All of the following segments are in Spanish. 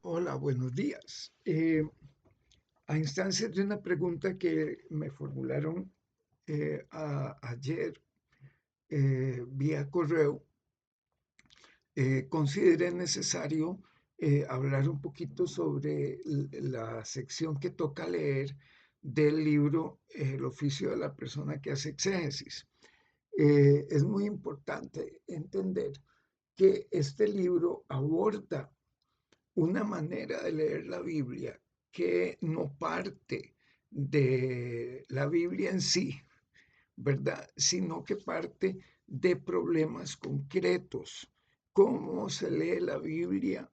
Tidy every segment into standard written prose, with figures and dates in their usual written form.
Hola, buenos días. A instancias de una pregunta que me formularon ayer vía correo, consideré necesario hablar un poquito sobre la sección que toca leer del libro El oficio de la persona que hace exégesis. Es muy importante entender que este libro aborda una manera de leer la Biblia que no parte de la Biblia en sí, ¿verdad? Sino que parte de problemas concretos. ¿Cómo se lee la Biblia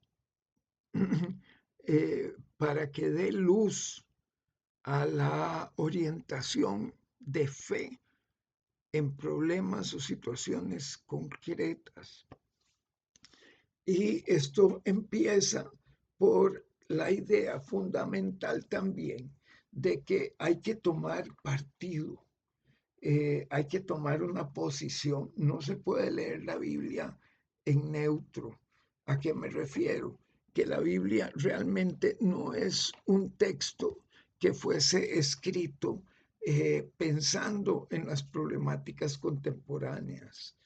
para que dé luz a la orientación de fe en problemas o situaciones concretas? Y esto empieza por la idea fundamental también de que hay que tomar partido, hay que tomar una posición. No se puede leer la Biblia en neutro. ¿A qué me refiero? Que la Biblia realmente no es un texto que fuese escrito pensando en las problemáticas contemporáneas.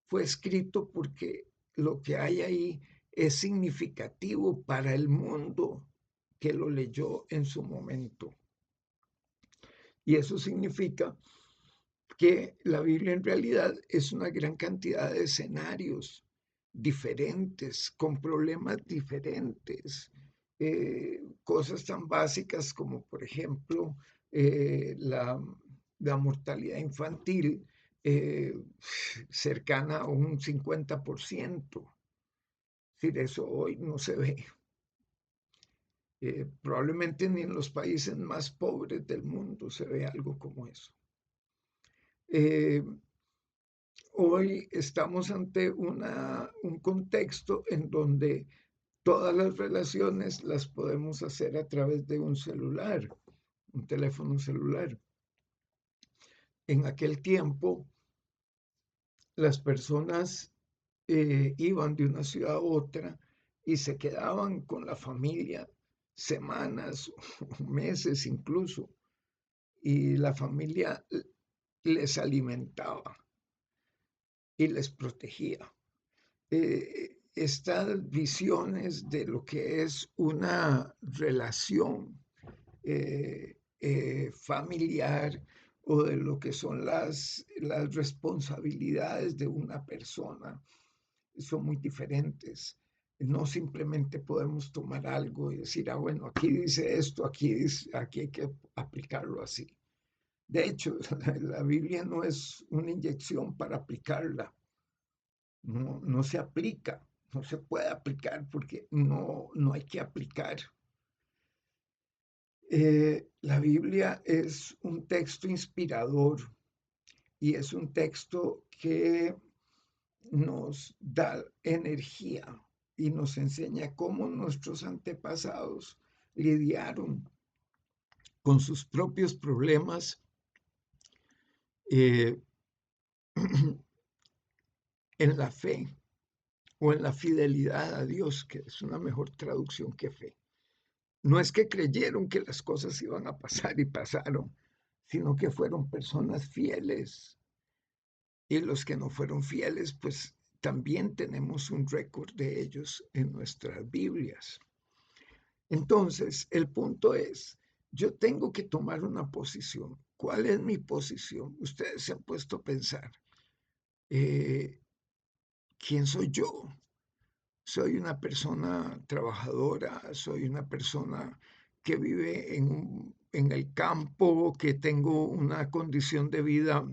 Fue escrito porque lo que hay ahí es significativo para el mundo que lo leyó en su momento. Y eso significa que la Biblia en realidad es una gran cantidad de escenarios diferentes, con problemas diferentes, cosas tan básicas como, por ejemplo, la mortalidad infantil eh, cercana a un 50%. Es decir, eso hoy no se ve. Probablemente ni en los países más pobres del mundo se ve algo como eso. Eh, Hoy estamos ante un contexto en donde todas las relaciones las podemos hacer a través de un celular, un teléfono celular. En aquel tiempo, las personas iban de una ciudad a otra y se quedaban con la familia semanas o meses incluso, y la familia les alimentaba y les protegía. Estas visiones de lo que es una relación familiar o de lo que son las responsabilidades de una persona son muy diferentes. No simplemente podemos tomar algo y decir, ah, bueno, aquí dice esto, aquí hay que aplicarlo así. De hecho, la Biblia no es una inyección para aplicarla, no se aplica, no se puede aplicar porque no hay que aplicar. La Biblia es un texto inspirador y es un texto que nos da energía y nos enseña cómo nuestros antepasados lidiaron con sus propios problemas eh, en la fe o en la fidelidad a Dios, que es una mejor traducción que fe. No es que creyeron que las cosas iban a pasar y pasaron, sino que fueron personas fieles. Y los que no fueron fieles, pues también tenemos un récord de ellos en nuestras Biblias. Entonces, el punto es, yo tengo que tomar una posición. ¿Cuál es mi posición? Ustedes se han puesto a pensar, eh, ¿quién soy yo? Soy una persona trabajadora, soy una persona que vive en el campo, que tengo una condición de vida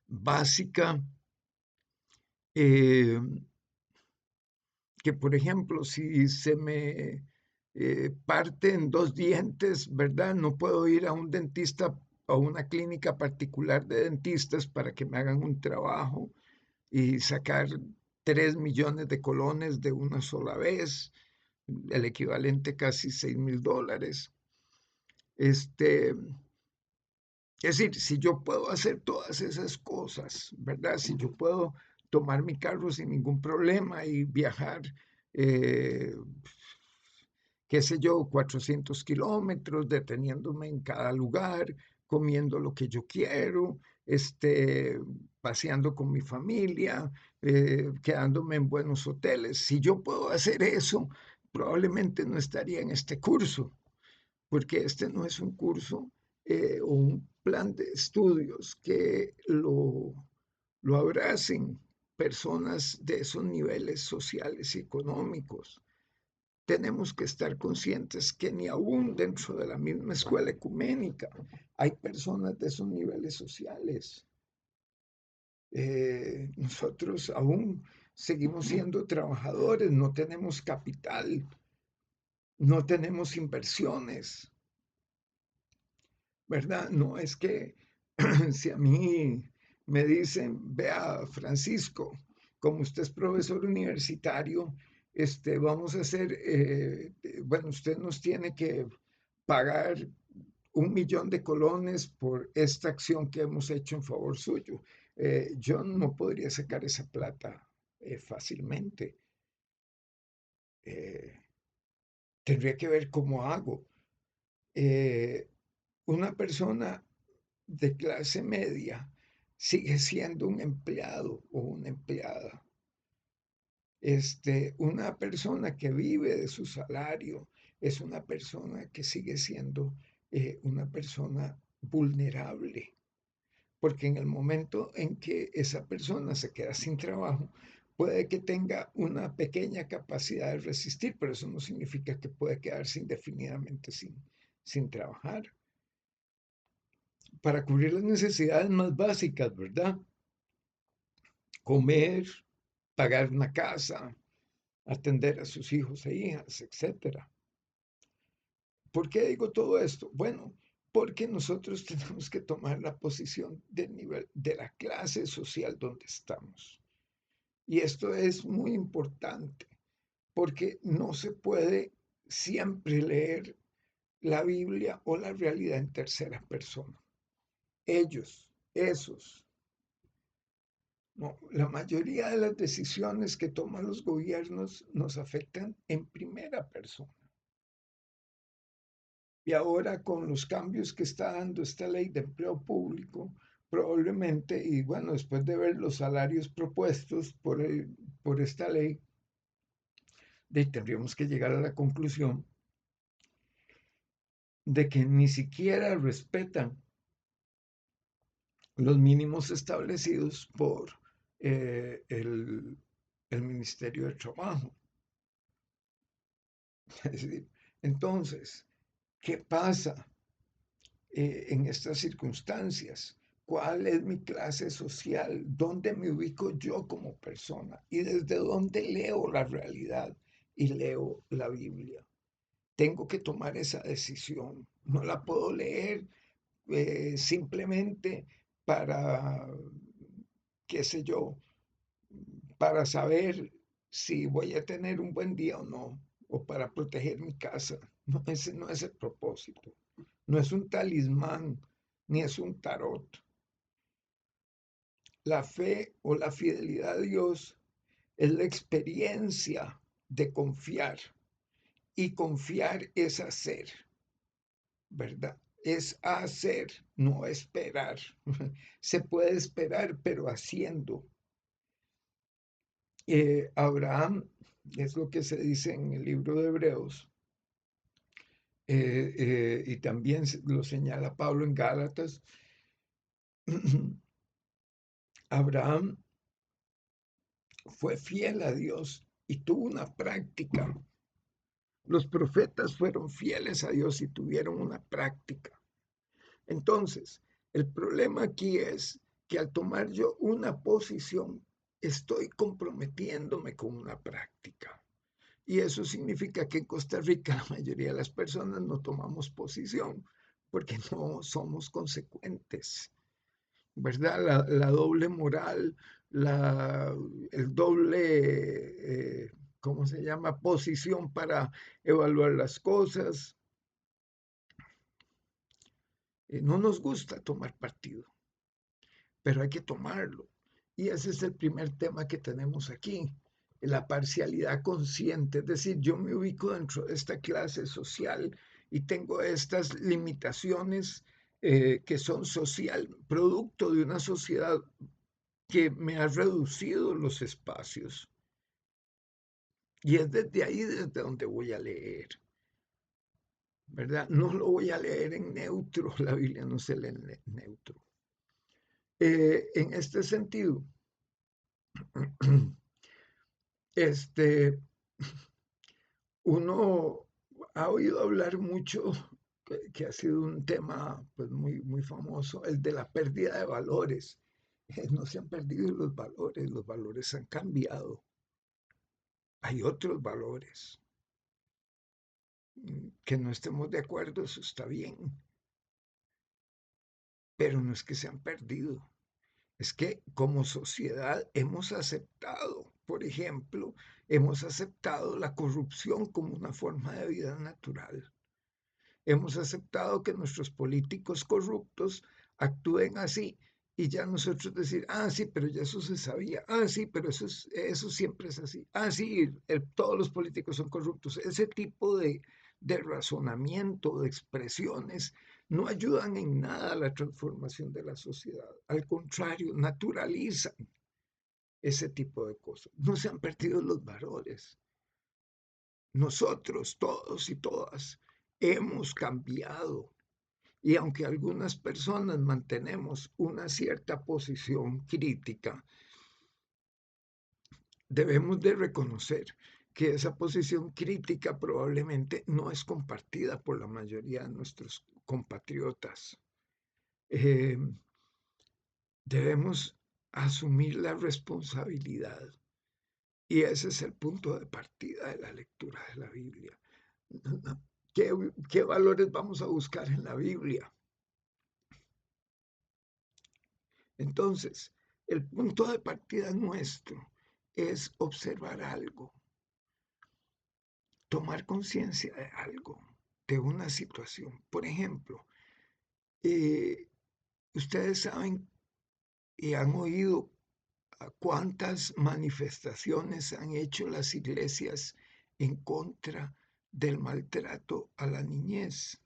básica, eh, que por ejemplo, si se me parten dos dientes, ¿verdad? No puedo ir a un dentista o una clínica particular de dentistas para que me hagan un trabajo y sacar 3 millones de colones de una sola vez, el equivalente casi $6,000. Este, es decir, si yo puedo hacer todas esas cosas, ¿verdad? Si yo puedo tomar mi carro sin ningún problema y viajar eh, qué sé yo, 400 kilómetros, deteniéndome en cada lugar, comiendo lo que yo quiero, paseando con mi familia, quedándome en buenos hoteles. Si yo puedo hacer eso, probablemente no estaría en este curso, porque este no es un curso o un plan de estudios que lo abracen personas de esos niveles sociales y económicos. Tenemos que estar conscientes que ni aún dentro de la misma escuela ecuménica hay personas de esos niveles sociales. Nosotros aún seguimos siendo trabajadores, no tenemos capital, no tenemos inversiones, ¿verdad? No es que si a mí me dicen, vea, Francisco, como usted es profesor universitario, vamos a hacer, bueno, usted nos tiene que pagar 1 millón de colones por esta acción que hemos hecho en favor suyo. Yo no podría sacar esa plata fácilmente. Eh, Tendría que ver cómo hago. Eh, una persona de clase media sigue siendo un empleado o una empleada. Una persona que vive de su salario es una persona que sigue siendo una persona vulnerable, porque en el momento en que esa persona se queda sin trabajo, puede que tenga una pequeña capacidad de resistir, pero eso no significa que puede quedarse indefinidamente sin trabajar para cubrir las necesidades más básicas, ¿verdad? Comer, pagar una casa, atender a sus hijos e hijas, etcétera. ¿Por qué digo todo esto? Bueno, porque nosotros tenemos que tomar la posición del nivel de la clase social donde estamos. Y esto es muy importante porque no se puede siempre leer la Biblia o la realidad en tercera persona. Ellos, esos. No, la mayoría de las decisiones que toman los gobiernos nos afectan en primera persona. Y ahora con los cambios que está dando esta ley de empleo público, probablemente, y bueno, después de ver los salarios propuestos por esta ley, tendríamos que llegar a la conclusión de que ni siquiera respetan los mínimos establecidos por el Ministerio de Trabajo. Es decir, entonces, ¿qué pasa en estas circunstancias? ¿Cuál es mi clase social? ¿Dónde me ubico yo como persona? ¿Y desde dónde leo la realidad y leo la Biblia? Tengo que tomar esa decisión. No la puedo leer simplemente para, qué sé yo, para saber si voy a tener un buen día o no, o para proteger mi casa. No, ese no es el propósito. No es un talismán, ni es un tarot. La fe o la fidelidad a Dios es la experiencia de confiar. Y confiar es hacer, ¿verdad? Es hacer, no esperar. Se puede esperar, pero haciendo. Abraham, es lo que se dice en el libro de Hebreos, y también lo señala Pablo en Gálatas. Abraham fue fiel a Dios y tuvo una práctica. Los profetas fueron fieles a Dios y tuvieron una práctica. Entonces, el problema aquí es que al tomar yo una posición, estoy comprometiéndome con una práctica. Y eso significa que en Costa Rica la mayoría de las personas no tomamos posición porque no somos consecuentes, ¿verdad? La doble moral, la, el doble, ¿cómo se llama? Posición para evaluar las cosas. No nos gusta tomar partido, pero hay que tomarlo. Y ese es el primer tema que tenemos aquí. la parcialidad consciente, es decir, yo me ubico dentro de esta clase social y tengo estas limitaciones que son social, producto de una sociedad que me ha reducido los espacios. Y es desde ahí desde donde voy a leer, ¿verdad? No lo voy a leer en neutro, la Biblia no se lee en neutro. En este sentido, este, uno ha oído hablar mucho, que ha sido un tema pues, muy, muy famoso, el de la pérdida de valores. No se han perdido los valores han cambiado. Hay otros valores. Que no estemos de acuerdo, eso está bien, pero no es que se han perdido. Es que como sociedad hemos aceptado, por ejemplo, hemos aceptado la corrupción como una forma de vida natural. Hemos aceptado que nuestros políticos corruptos actúen así y ya nosotros decir, ah, sí, pero ya eso se sabía, ah, sí, pero eso siempre es así, ah, sí, todos los políticos son corruptos. Ese tipo de razonamiento, de expresiones, no ayudan en nada a la transformación de la sociedad. Al contrario, naturalizan ese tipo de cosas. No se han perdido los valores. Nosotros, todos y todas, hemos cambiado. Y aunque algunas personas mantenemos una cierta posición crítica, debemos de reconocer que esa posición crítica probablemente no es compartida por la mayoría de nuestros compatriotas. Eh, Debemos asumir la responsabilidad y ese es el punto de partida de la lectura de la Biblia. ¿Qué valores vamos a buscar en la Biblia? Entonces, el punto de partida nuestro es observar algo, tomar conciencia de algo, de una situación. Por ejemplo, eh, ustedes saben y han oído cuántas manifestaciones han hecho las iglesias en contra del maltrato a la niñez.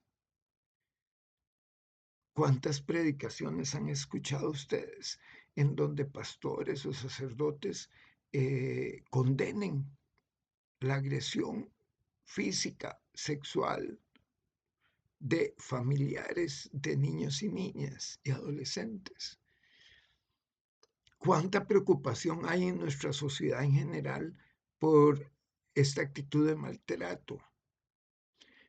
¿Cuántas predicaciones han escuchado ustedes en donde pastores o sacerdotes condenen la agresión física, sexual de familiares de niños y niñas y adolescentes? ¿Cuánta preocupación hay en nuestra sociedad en general por esta actitud de maltrato?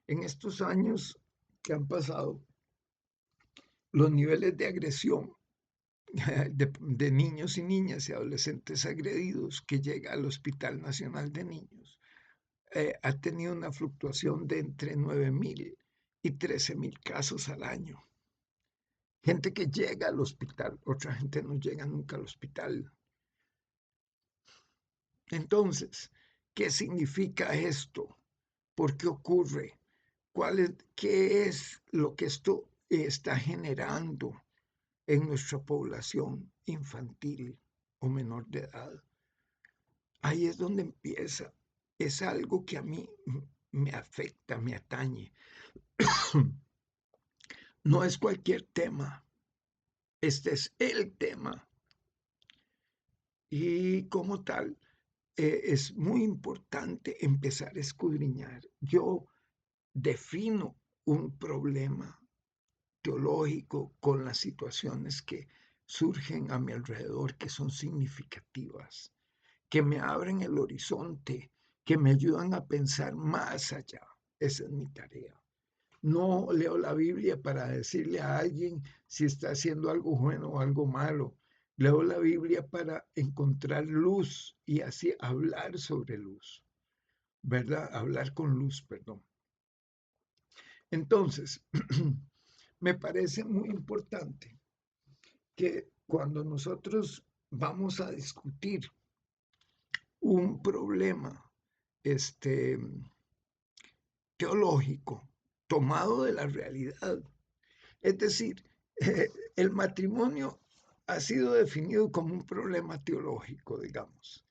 En estos años que han pasado, los niveles de agresión de niños y niñas y adolescentes agredidos que llega al Hospital Nacional de Niños ha tenido una fluctuación de entre 9.000 y 13.000 casos al año. Gente que llega al hospital, otra gente no llega nunca al hospital. Entonces, ¿qué significa esto? ¿Por qué ocurre? ¿Qué es lo que esto está generando en nuestra población infantil o menor de edad? Ahí es donde empieza. Es algo que a mí me afecta, me atañe. No es cualquier tema. Este es el tema. Y como tal, es muy importante empezar a escudriñar. Yo defino un problema teológico con las situaciones que surgen a mi alrededor, que son significativas, que me abren el horizonte, que me ayudan a pensar más allá. Esa es mi tarea. No leo la Biblia para decirle a alguien si está haciendo algo bueno o algo malo. Leo la Biblia para encontrar luz y así hablar sobre luz, ¿verdad? Hablar con luz, perdón. Entonces, me parece muy importante que cuando nosotros vamos a discutir un problema este, teológico tomado de la realidad, es decir, el matrimonio ha sido definido como un problema teológico, digamos.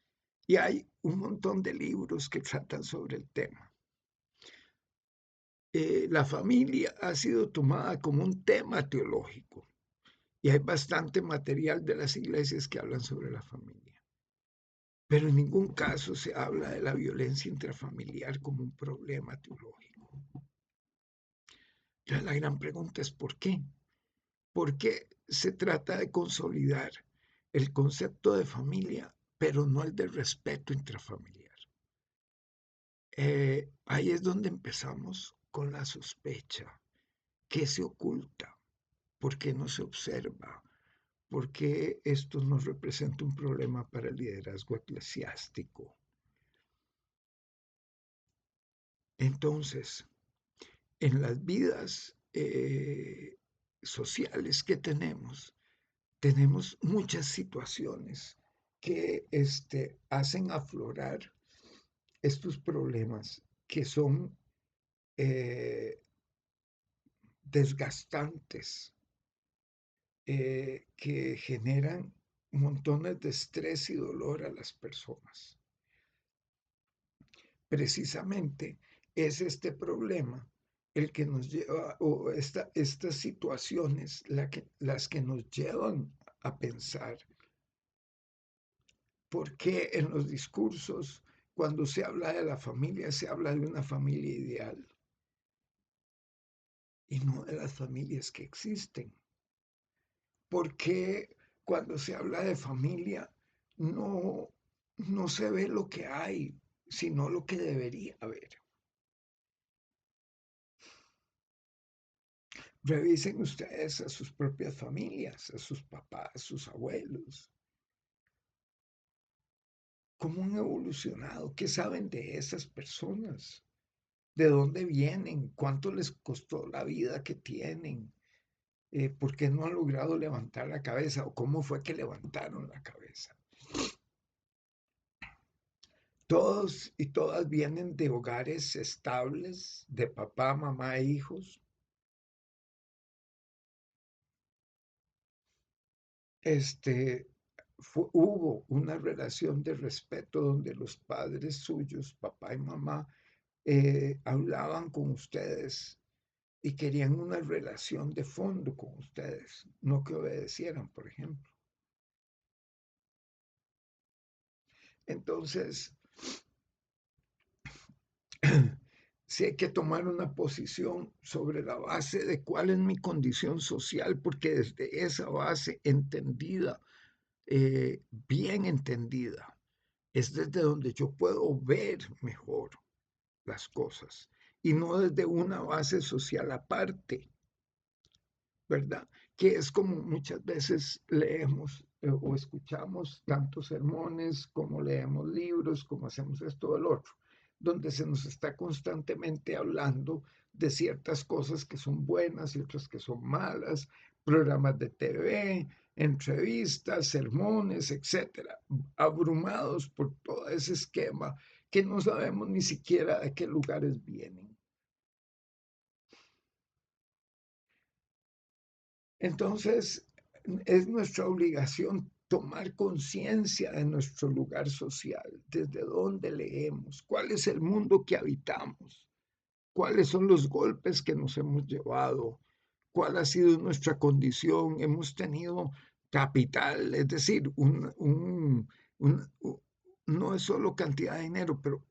Y hay un montón de libros que tratan sobre el tema. La familia ha sido tomada como un tema teológico y hay bastante material de las iglesias que hablan sobre la familia. Pero en ningún caso se habla de la violencia intrafamiliar como un problema teológico. Entonces, la gran pregunta es ¿por qué? ¿Por qué se trata de consolidar el concepto de familia, pero no el de respeto intrafamiliar? Ahí es donde empezamos con la sospecha. ¿Qué se oculta? ¿Por qué no se observa? ¿Por qué esto nos representa un problema para el liderazgo eclesiástico? Entonces, en las vidas sociales que tenemos muchas situaciones que hacen aflorar estos problemas que son eh, desgastantes, que generan montones de estrés y dolor a las personas. Precisamente es este problema el que nos lleva, o estas situaciones las que nos llevan a pensar por qué en los discursos, cuando se habla de la familia, se habla de una familia ideal y no de las familias que existen. ¿Por qué cuando se habla de familia no, no se ve lo que hay, sino lo que debería haber? Revisen ustedes a sus propias familias, a sus papás, a sus abuelos. ¿Cómo han evolucionado? ¿Qué saben de esas personas? ¿De dónde vienen? ¿Cuánto les costó la vida que tienen? ¿Por qué no han logrado levantar la cabeza? ¿O cómo fue que levantaron la cabeza? Todos y todas vienen de hogares estables, de papá, mamá e hijos. Este, hubo una relación de respeto donde los padres suyos, papá y mamá, hablaban con ustedes y querían una relación de fondo con ustedes, no que obedecieran, por ejemplo. Entonces, sí hay que tomar una posición sobre la base de cuál es mi condición social, porque desde esa base entendida, bien entendida, es desde donde yo puedo ver mejor las cosas y no desde una base social aparte, ¿verdad? Que es como muchas veces leemos o escuchamos tantos sermones, como leemos libros, como hacemos esto o el otro, donde se nos está constantemente hablando de ciertas cosas que son buenas y otras que son malas, programas de TV, entrevistas, sermones, etcétera, abrumados por todo ese esquema que no sabemos ni siquiera de qué lugares vienen. Entonces, es nuestra obligación tomar conciencia de nuestro lugar social, desde dónde leemos, cuál es el mundo que habitamos, cuáles son los golpes que nos hemos llevado, cuál ha sido nuestra condición. Hemos tenido capital, es decir, no es solo cantidad de dinero, pero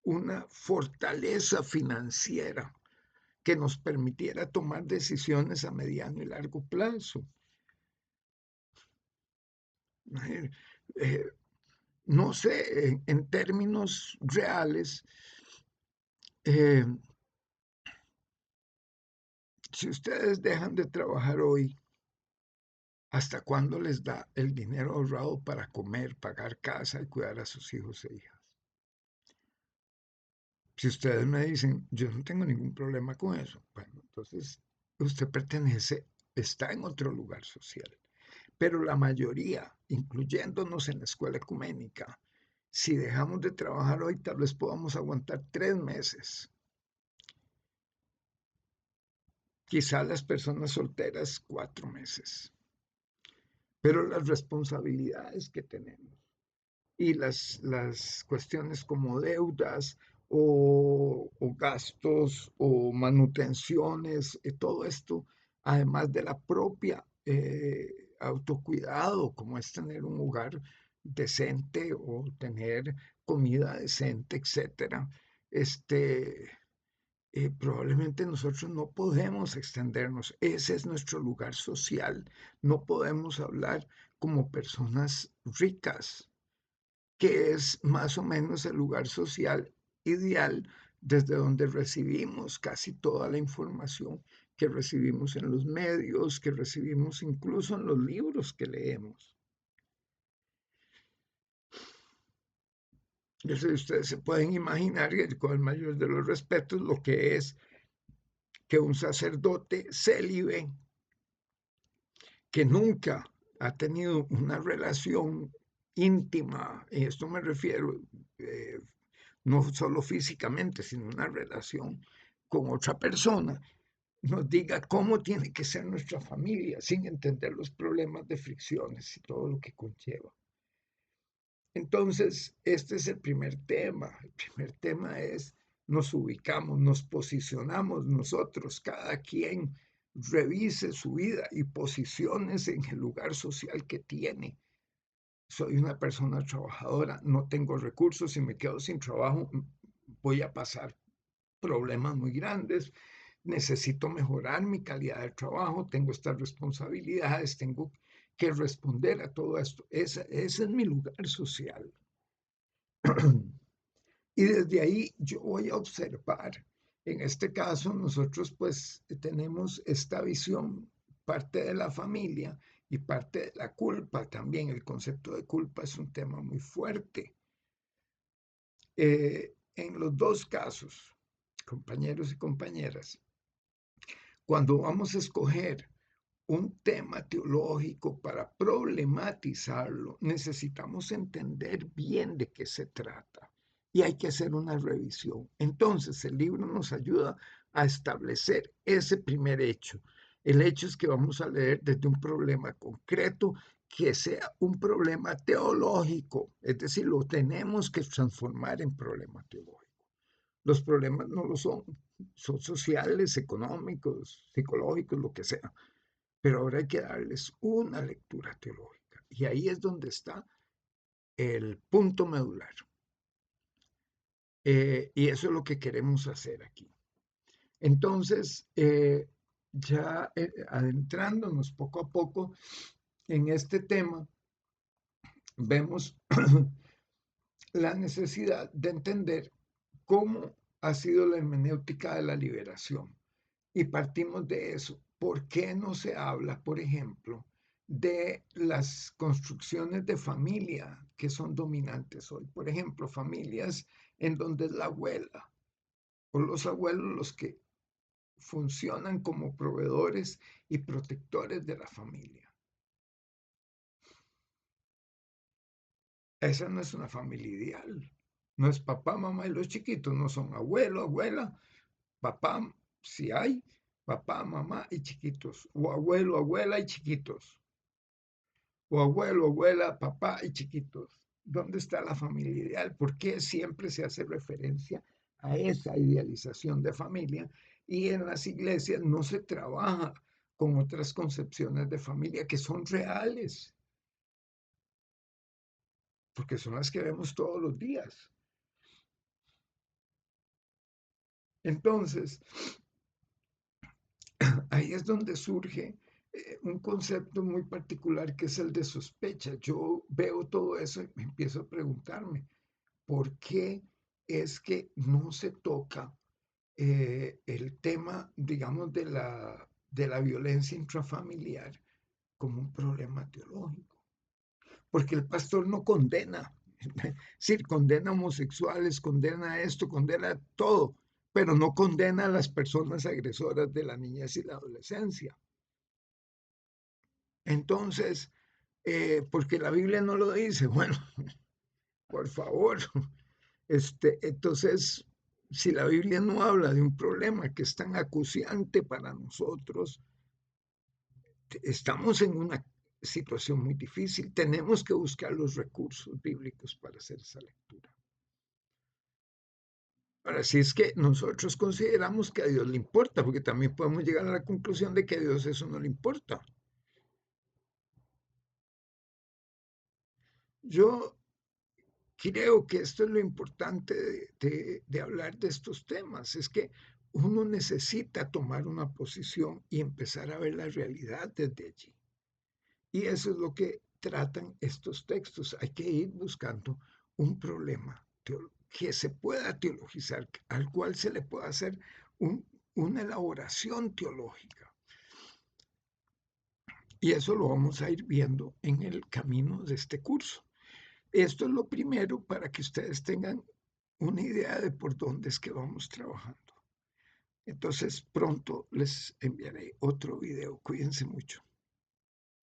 una fortaleza financiera que nos permitiera tomar decisiones a mediano y largo plazo. Eh, no sé, en términos reales, eh, si ustedes dejan de trabajar hoy, ¿hasta cuándo les da el dinero ahorrado para comer, pagar casa y cuidar a sus hijos e hijas? Si ustedes me dicen, yo no tengo ningún problema con eso, bueno, entonces usted está en otro lugar social. Pero la mayoría, incluyéndonos en la escuela ecuménica, si dejamos de trabajar hoy, tal vez podamos aguantar 3 meses. Quizá las personas solteras 4 meses. Pero las responsabilidades que tenemos, y las cuestiones como deudas o gastos o manutenciones, todo esto, además de la propia autocuidado, como es tener un hogar decente o tener comida decente, etcétera, este, probablemente nosotros no podemos extendernos. Ese es nuestro lugar social. No podemos hablar como personas ricas, que es más o menos el lugar social ideal desde donde recibimos casi toda la información que recibimos en los medios, que recibimos incluso en los libros que leemos. Entonces ustedes se pueden imaginar, con el mayor de los respetos, lo que es que un sacerdote célibe que nunca ha tenido una relación íntima, y esto me refiero eh, no solo físicamente, sino una relación con otra persona, nos diga cómo tiene que ser nuestra familia sin entender los problemas de fricciones y todo lo que conlleva. Entonces, este es el primer tema. El primer tema es, nos ubicamos, nos posicionamos nosotros, cada quien revise su vida y posiciones en el lugar social que tiene. Soy una persona trabajadora, no tengo recursos, si me quedo sin trabajo voy a pasar problemas muy grandes, necesito mejorar mi calidad de trabajo, tengo estas responsabilidades, tengo que responder a todo esto. Ese es mi lugar social. Y desde ahí yo voy a observar. En este caso, nosotros pues tenemos esta visión, parte de la familia y parte de la culpa también. El concepto de culpa es un tema muy fuerte. En los dos casos, compañeros y compañeras, cuando vamos a escoger un tema teológico para problematizarlo, necesitamos entender bien de qué se trata y hay que hacer una revisión. Entonces, el libro nos ayuda a establecer ese primer hecho. El hecho es que vamos a leer desde un problema concreto que sea un problema teológico, es decir, lo tenemos que transformar en problema teológico. Los problemas no lo son, son sociales, económicos, psicológicos, lo que sea, pero ahora hay que darles una lectura teológica. Y ahí es donde está el punto medular. Y eso es lo que queremos hacer aquí. Entonces, ya adentrándonos poco a poco en este tema, vemos la necesidad de entender cómo ha sido la hermenéutica de la liberación. Y partimos de eso. ¿Por qué no se habla, por ejemplo, de las construcciones de familia que son dominantes hoy? Por ejemplo, familias en donde es la abuela o los abuelos los que funcionan como proveedores y protectores de la familia. Esa no es una familia ideal. No es papá, mamá y los chiquitos, no son abuelo, abuela, papá, si hay, papá, mamá y chiquitos, o abuelo, abuela y chiquitos, o abuelo, abuela, papá y chiquitos. ¿Dónde está la familia ideal? ¿Por qué siempre se hace referencia a esa idealización de familia? Y en las iglesias no se trabaja con otras concepciones de familia que son reales, porque son las que vemos todos los días. Entonces, ahí es donde surge un concepto muy particular que es el de sospecha. Yo veo todo eso y me empiezo a preguntarme, ¿por qué es que no se toca el tema, digamos, de la violencia intrafamiliar como un problema teológico? Porque el pastor no condena, sí, condena homosexuales, condena esto, condena todo, pero no condena a las personas agresoras de la niñez y la adolescencia. Entonces, porque la Biblia no lo dice, bueno, por favor, entonces, si la Biblia no habla de un problema que es tan acuciante para nosotros, estamos situación muy difícil. Tenemos que buscar los recursos bíblicos para hacer esa lectura. Ahora, si es que nosotros consideramos que a Dios le importa, porque también podemos llegar a la conclusión de que a Dios eso no le importa. Yo creo que esto es lo importante de hablar de estos temas, es que uno necesita tomar una posición y empezar a ver la realidad desde allí. Y eso es lo que tratan estos textos. Hay que ir buscando un problema que se pueda teologizar, al cual se le pueda hacer una elaboración teológica. Y eso lo vamos a ir viendo en el camino de este curso. Esto es lo primero para que ustedes tengan una idea de por dónde es que vamos trabajando. Entonces pronto les enviaré otro video. Cuídense mucho.